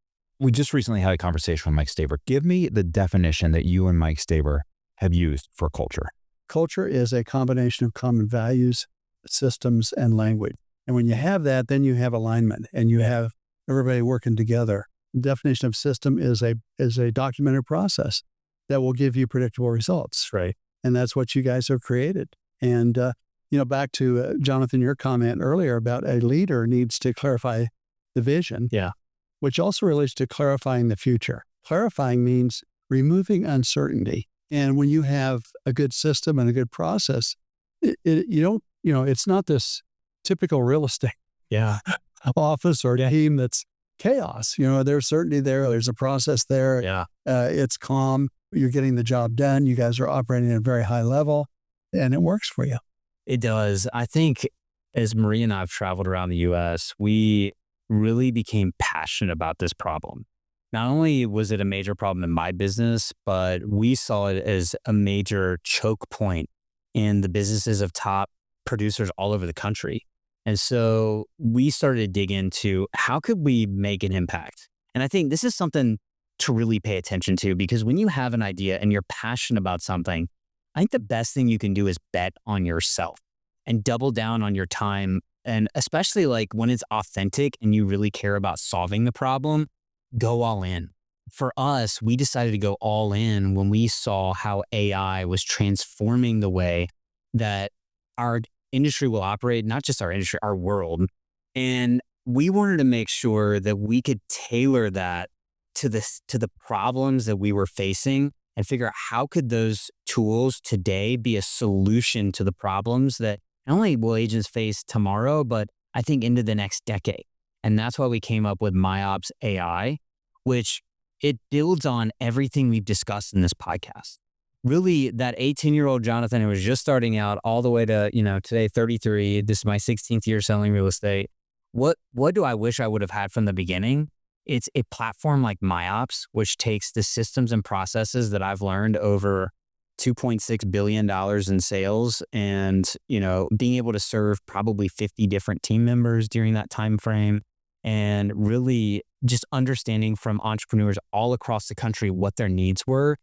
just recently had a conversation with Mike Staver. Give me the definition that you and Mike Staver have used for culture. Culture is a combination of common values, systems, and language. And when you have that, then you have alignment and you have everybody working together. The definition of system is a documented process that will give you predictable results. Right. And that's what you guys have created. And, back to Jonathan, your comment earlier about a leader needs to clarify the vision. Yeah. Which also relates to clarifying the future. Clarifying means removing uncertainty. And when you have a good system and a good process, it's not this typical real estate Yeah. office or team that's chaos. There's certainty there. There's a process there. Yeah. It's calm. You're getting the job done. You guys are operating at a very high level, and it works for you. It does. I think as Maria and I have traveled around the U.S., we really became passionate about this problem. Not only was it a major problem in my business, but we saw it as a major choke point in the businesses of top producers all over the country. And so we started to dig into how could we make an impact? And I think this is something to really pay attention to, because when you have an idea and you're passionate about something, I think the best thing you can do is bet on yourself and double down on your time. And especially like when it's authentic and you really care about solving the problem, go all in. For us, we decided to go all in when we saw how AI was transforming the way that our industry will operate, not just our industry, our world. And we wanted to make sure that we could tailor that to the problems that we were facing and figure out how could those tools today be a solution to the problems that not only will agents face tomorrow, but I think into the next decade. And that's why we came up with MyOps AI, which it builds on everything we've discussed in this podcast. Really, that 18-year-old Jonathan who was just starting out all the way to, today 33, this is my 16th year selling real estate. What do I wish I would have had from the beginning? It's a platform like MyOps, which takes the systems and processes that I've learned over $2.6 billion in sales and, being able to serve probably 50 different team members during that time frame, and really just understanding from entrepreneurs all across the country what their needs were.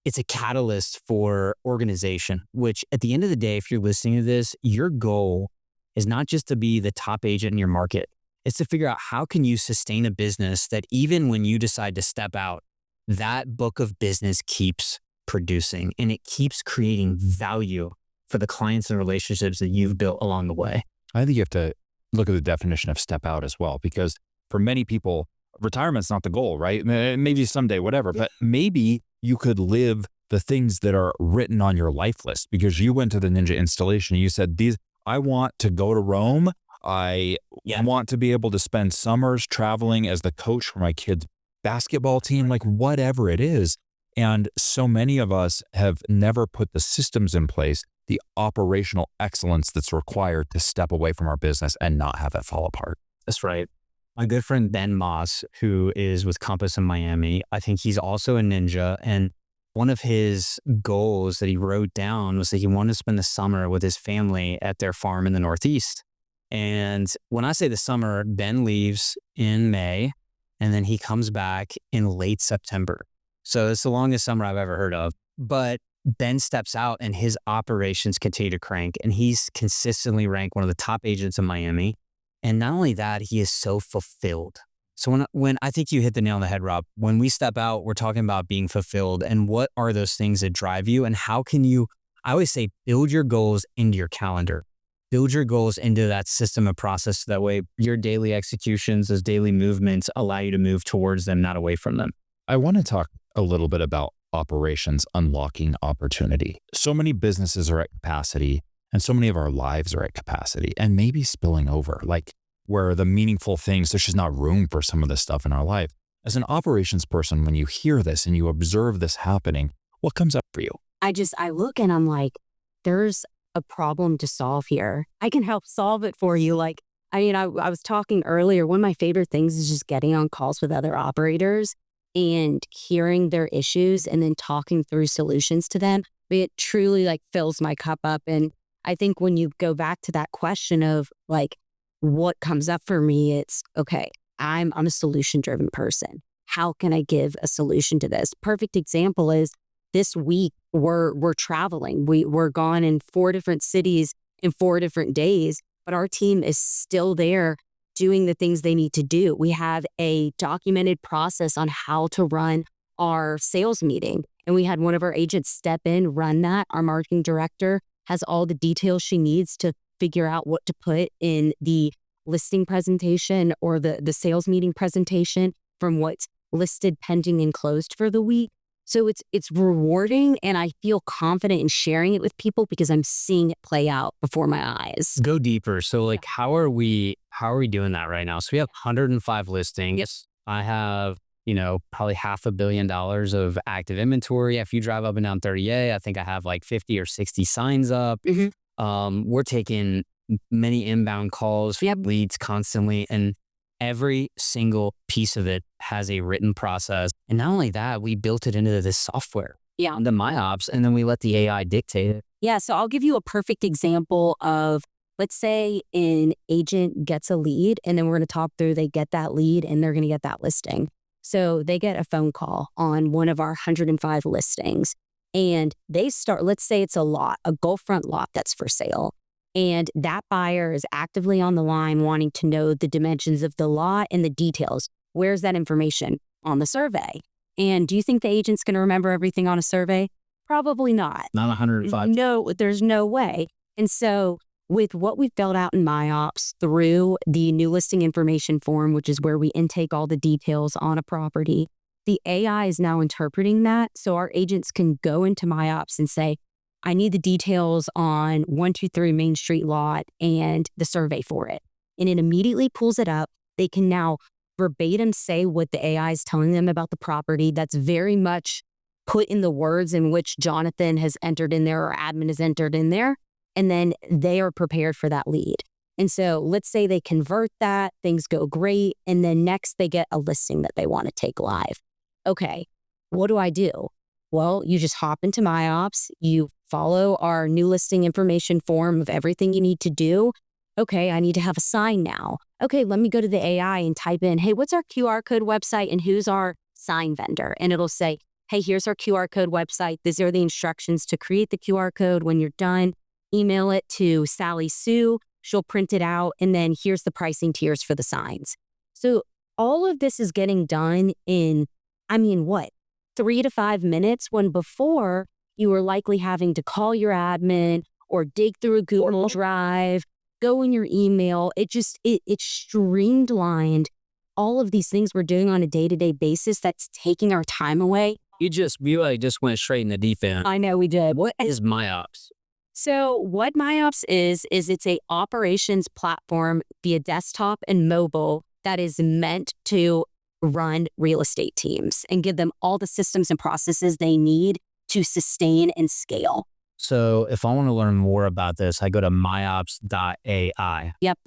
It's a catalyst for organization, which at the end of the day, if you're listening to this, your goal is not just to be the top agent in your market. It's to figure out how can you sustain a business that even when you decide to step out, that book of business keeps producing and it keeps creating value for the clients and relationships that you've built along the way. I think you have to look at the definition of step out as well, because for many people, retirement's not the goal, right? Maybe someday, whatever, but maybe you could live the things that are written on your life list, because you went to the Ninja installation and you said, I want to go to Rome. I want to be able to spend summers traveling as the coach for my kids' basketball team, like whatever it is. And so many of us have never put the systems in place, the operational excellence that's required to step away from our business and not have it fall apart. That's right. My good friend Ben Moss, who is with Compass in Miami, I think he's also a ninja. And one of his goals that he wrote down was that he wanted to spend the summer with his family at their farm in the Northeast. And when I say the summer, Ben leaves in May and then he comes back in late September. So it's the longest summer I've ever heard of. But Ben steps out and his operations continue to crank, and he's consistently ranked one of the top agents in Miami. And not only that, he is so fulfilled. So when I think you hit the nail on the head, Rob, when we step out, we're talking about being fulfilled and what are those things that drive you and how can you, I always say, build your goals into your calendar, build your goals into that system and process. So that way your daily executions, those daily movements allow you to move towards them, not away from them. I want to talk a little bit about operations unlocking opportunity. So many businesses are at capacity and so many of our lives are at capacity and maybe spilling over, like where the meaningful things, there's just not room for some of this stuff in our life. As an operations person, when you hear this and you observe this happening, what comes up for you? I look and I'm like, there's a problem to solve here. I can help solve it for you. I was talking earlier, one of my favorite things is just getting on calls with other operators and hearing their issues and then talking through solutions to them. It truly fills my cup up. And I think when you go back to that question of what comes up for me, it's okay, I'm a solution driven person. How can I give a solution to this? Perfect example is this week we're traveling. We're gone in 4 different cities in 4 different days, but our team is still there doing the things they need to do. We have a documented process on how to run our sales meeting. And we had one of our agents step in, run that. Our marketing director has all the details she needs to figure out what to put in the listing presentation or the sales meeting presentation from what's listed, pending, and closed for the week. So it's rewarding, and I feel confident in sharing it with people because I'm seeing it play out before my eyes. Go deeper. So how are we doing that right now? So we have 105 listings. I have, probably $500 million of active inventory. If you drive up and down 30A, I think I have like 50 or 60 signs up. We're taking many inbound calls. We have leads constantly, and every single piece of it has a written process. And not only that, we built it into this software, the MyOps, and then we let the AI dictate it. Yeah. So I'll give you a perfect example of, let's say an agent gets a lead, and then we're going to talk through, they get that lead and they're going to get that listing. So they get a phone call on one of our 105 listings, and they start, let's say it's a lot, a Gulfront lot that's for sale. And that buyer is actively on the line wanting to know the dimensions of the lot and the details. Where's that information? On the survey. And do you think the agent's going to remember everything on a survey? Probably not. Not 105. No, there's no way. And so with what we've built out in MyOps through the new listing information form, which is where we intake all the details on a property, the AI is now interpreting that. So our agents can go into MyOps and say, I need the details on 123 Main Street lot and the survey for it. And it immediately pulls it up. They can now verbatim say what the AI is telling them about the property. That's very much put in the words in which Jonathan has entered in there or admin has entered in there. And then they are prepared for that lead. And so let's say they convert that, things go great. And then next they get a listing that they want to take live. Okay, what do I do? Well, you just hop into MyOps, you follow our new listing information form of everything you need to do. Okay, I need to have a sign now. Okay, let me go to the AI and type in, hey, what's our QR code website and who's our sign vendor? And it'll say, hey, here's our QR code website. These are the instructions to create the QR code. When you're done, email it to Sally Sue. She'll print it out. And then here's the pricing tiers for the signs. So all of this is getting done in, 3 to 5 minutes, when before you were likely having to call your admin or dig through a Google Drive, go in your email. It streamlined all of these things we're doing on a day-to-day basis that's taking our time away. You just went straight in the deep end. I know we did. What is MyOps? So what MyOps is it's a operations platform via desktop and mobile that is meant to run real estate teams and give them all the systems and processes they need to sustain and scale. So if I want to learn more about this, I go to MyOps.ai. Yep.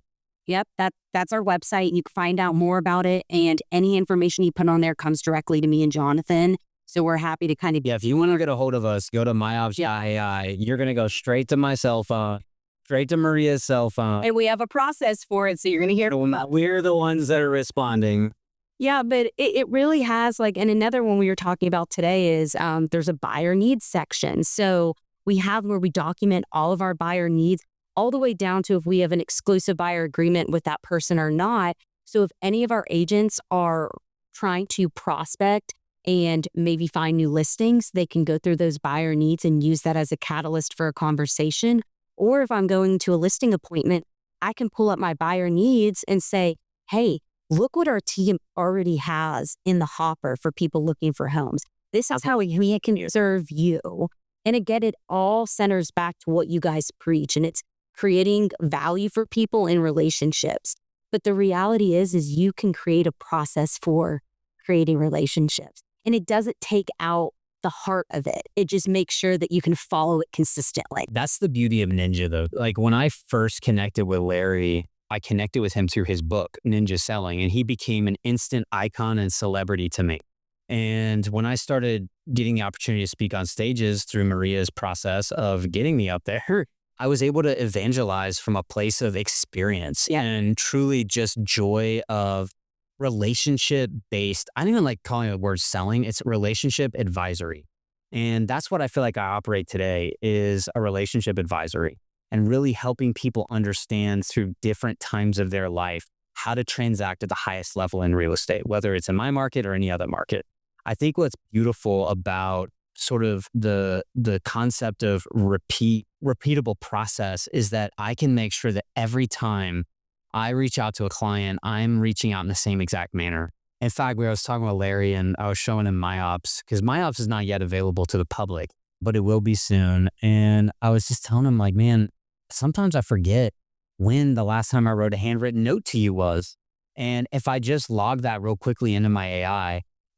That's our website. You can find out more about it, and any information you put on there comes directly to me and Jonathan. So we're happy to kind of... Yeah, if you want to get a hold of us, go to MyOps.ai. You're going to go straight to my cell phone, straight to Maria's cell phone. And we have a process for it, so you're going to hear... We're the ones that are responding. Yeah, but it really has, and another one we were talking about today is there's a buyer needs section. So we have where we document all of our buyer needs, all the way down to if we have an exclusive buyer agreement with that person or not. So if any of our agents are trying to prospect and maybe find new listings, they can go through those buyer needs and use that as a catalyst for a conversation. Or if I'm going to a listing appointment, I can pull up my buyer needs and say, hey, look what our team already has in the hopper for people looking for homes. This is how we can serve you. And again, it all centers back to what you guys preach, and it's creating value for people in relationships. But the reality is you can create a process for creating relationships. And it doesn't take out the heart of it. It just makes sure that you can follow it consistently. That's the beauty of Ninja, though. Like when I first connected with Larry, I connected with him through his book, Ninja Selling, and he became an instant icon and celebrity to me. And when I started getting the opportunity to speak on stages through Maria's process of getting me up there, I was able to evangelize from a place of experience and truly just joy of relationship-based. I don't even like calling it the word selling. It's relationship advisory. And that's what I feel like I operate today, is a relationship advisory, and really helping people understand through different times of their life how to transact at the highest level in real estate, whether it's in my market or any other market. I think what's beautiful about sort of the concept of repeatable process is that I can make sure that every time I reach out to a client, I'm reaching out in the same exact manner. In fact, I was talking with Larry and I was showing him MyOps, because MyOps is not yet available to the public, but it will be soon. And I was just telling him, like, man, sometimes I forget when the last time I wrote a handwritten note to you was. And if I just log that real quickly into my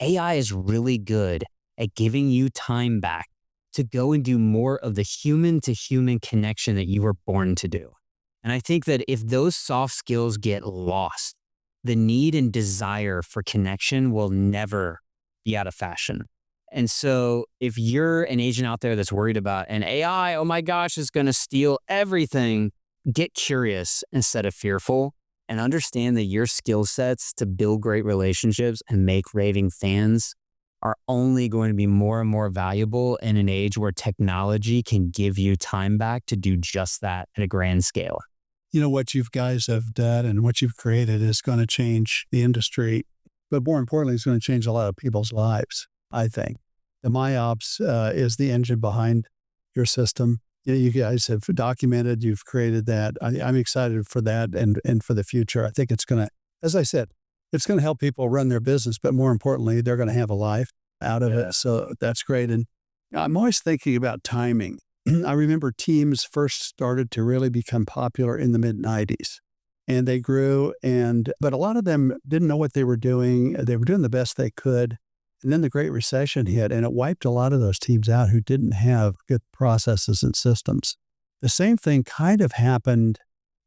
AI is really good at giving you time back to go and do more of the human to human connection that you were born to do. And I think that if those soft skills get lost, the need and desire for connection will never be out of fashion. And so if you're an agent out there that's worried about an AI, oh my gosh, is going to steal everything, get curious instead of fearful, and understand that your skill sets to build great relationships and make raving fans are only going to be more and more valuable in an age where technology can give you time back to do just that at a grand scale. You know, what you guys have done and what you've created is going to change the industry, but more importantly, it's going to change a lot of people's lives, I think. The MyOps is the engine behind your system. You guys have documented, you've created that. I'm excited for that and for the future. I think it's going to, as I said, it's going to help people run their business, but more importantly, they're going to have a life out of it. So that's great. And I'm always thinking about timing. I remember teams first started to really become popular in the mid-90s, and they grew, but a lot of them didn't know what they were doing. They were doing the best they could. And then the Great Recession hit, and it wiped a lot of those teams out who didn't have good processes and systems. The same thing kind of happened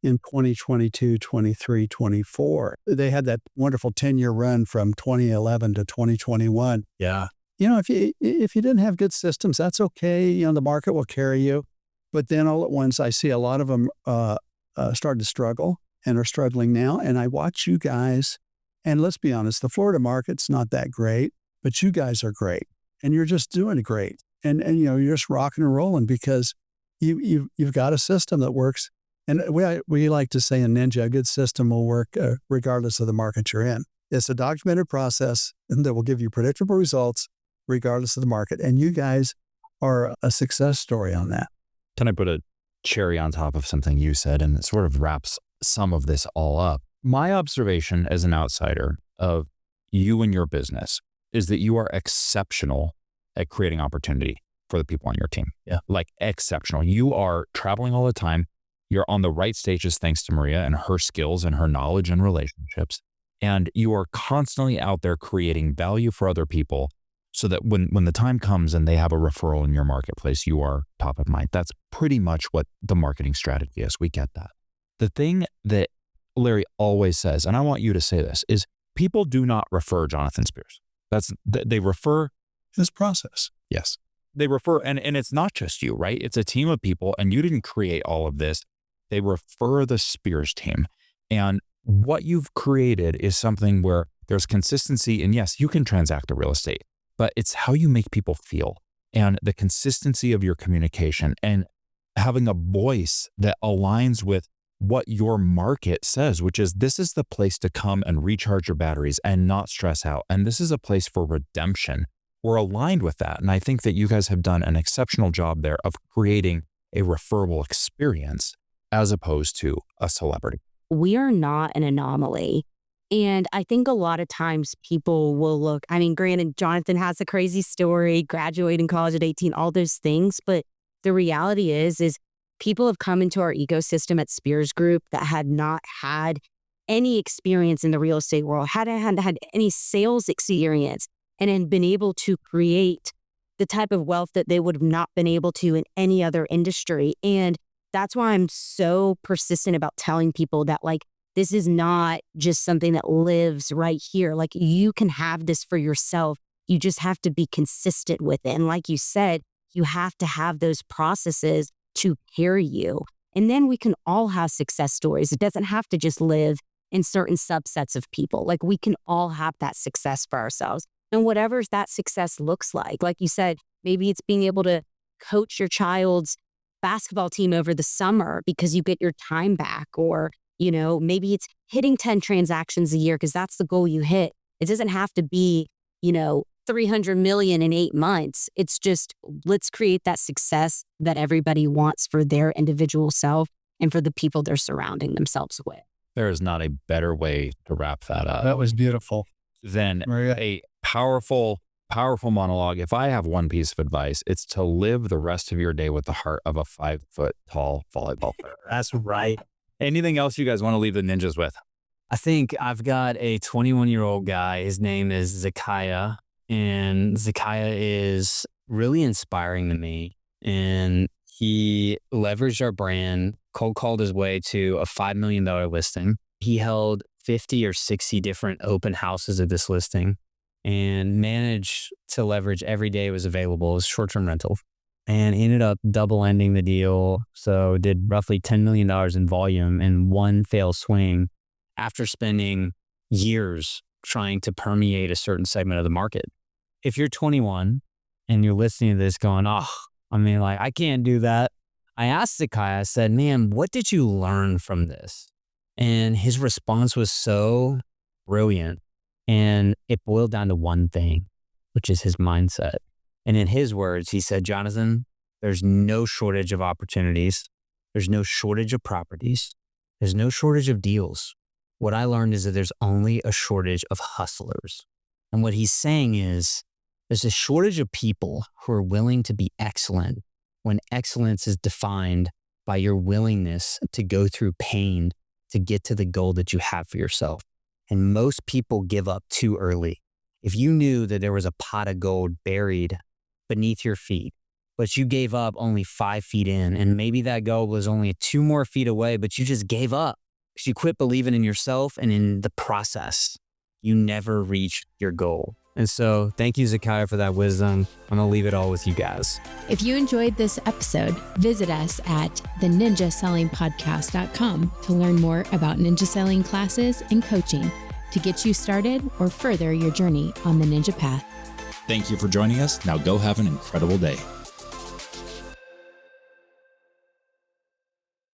in 2022, 23, 24. They had that wonderful 10-year run from 2011 to 2021. Yeah. You know, if you didn't have good systems, that's okay. You know, the market will carry you. But then all at once, I see a lot of them started to struggle and are struggling now. And I watch you guys, and let's be honest, the Florida market's not that great, but you guys are great, and you're just doing great. And you know, you're just rocking and rolling because you've got a system that works. And we like to say in Ninja, a good system will work regardless of the market you're in. It's a documented process that will give you predictable results regardless of the market. And you guys are a success story on that. Can I put a cherry on top of something you said, and it sort of wraps some of this all up? My observation as an outsider of you and your business is that you are exceptional at creating opportunity for the people on your team. Yeah. Like exceptional. You are traveling all the time. You're on the right stages thanks to Maria and her skills and her knowledge and relationships. And you are constantly out there creating value for other people so that when the time comes and they have a referral in your marketplace, you are top of mind. That's pretty much what the marketing strategy is. We get that. The thing that Larry always says, and I want you to say this, is people do not refer Jonathan Spears. They refer This process. Yes. They refer, and it's not just you, right? It's a team of people, and you didn't create all of this. They refer the Spears team. And what you've created is something where there's consistency, and yes, you can transact the real estate, but it's how you make people feel and the consistency of your communication and having a voice that aligns with what your market says, which is this is the place to come and recharge your batteries and not stress out. And this is a place for redemption. We're aligned with that. And I think that you guys have done an exceptional job there of creating a referable experience as opposed to a celebrity. We are not an anomaly. And I think a lot of times people will look, I mean, granted, Jonathan has a crazy story, graduating college at 18, all those things. But the reality is people have come into our ecosystem at Spears Group that had not had any experience in the real estate world, hadn't had any sales experience, and had been able to create the type of wealth that they would have not been able to in any other industry. And that's why I'm so persistent about telling people that, like, this is not just something that lives right here. Like, you can have this for yourself. You just have to be consistent with it. And like you said, you have to have those processes to carry you. And then we can all have success stories. It doesn't have to just live in certain subsets of people. Like, we can all have that success for ourselves. And whatever that success looks like you said, maybe it's being able to coach your child's basketball team over the summer because you get your time back, or, you know, maybe it's hitting 10 transactions a year because that's the goal you hit. It doesn't have to be, you know, 300 million in 8 months. It's just, let's create that success that everybody wants for their individual self and for the people they're surrounding themselves with. There is not a better way to wrap that up. That was beautiful. Than Maria. a powerful monologue. If I have one piece of advice, it's to live the rest of your day with the heart of a 5-foot tall volleyball player. That's right. Anything else you guys want to leave the ninjas with? I think I've got a 21-year-old guy. His name is Zekiah, and Zekiah is really inspiring to me. And he leveraged our brand, cold called his way to a $5 million listing. He held 50 or 60 different open houses of this listing and managed to leverage every day it was available. It was short-term rental, and ended up double ending the deal. So did roughly $10 million in volume in one fail swing after spending years trying to permeate a certain segment of the market. If you're 21 and you're listening to this going, I can't do that. I asked Zekiah, I said, man, what did you learn from this? And his response was so brilliant. And it boiled down to one thing, which is his mindset. And in his words, he said, Jonathan, there's no shortage of opportunities. There's no shortage of properties. There's no shortage of deals. What I learned is that there's only a shortage of hustlers. And what he's saying is there's a shortage of people who are willing to be excellent when excellence is defined by your willingness to go through pain to get to the goal that you have for yourself. And most people give up too early. If you knew that there was a pot of gold buried beneath your feet, but you gave up only 5 feet in, and maybe that goal was only 2 more feet away, but you just gave up because you quit believing in yourself, and in the process, you never reach your goal. And so thank you, Zekiah, for that wisdom. I'm going to leave it all with you guys. If you enjoyed this episode, visit us at theninjasellingpodcast.com to learn more about ninja selling classes and coaching to get you started or further your journey on the ninja path. Thank you for joining us. Now go have an incredible day.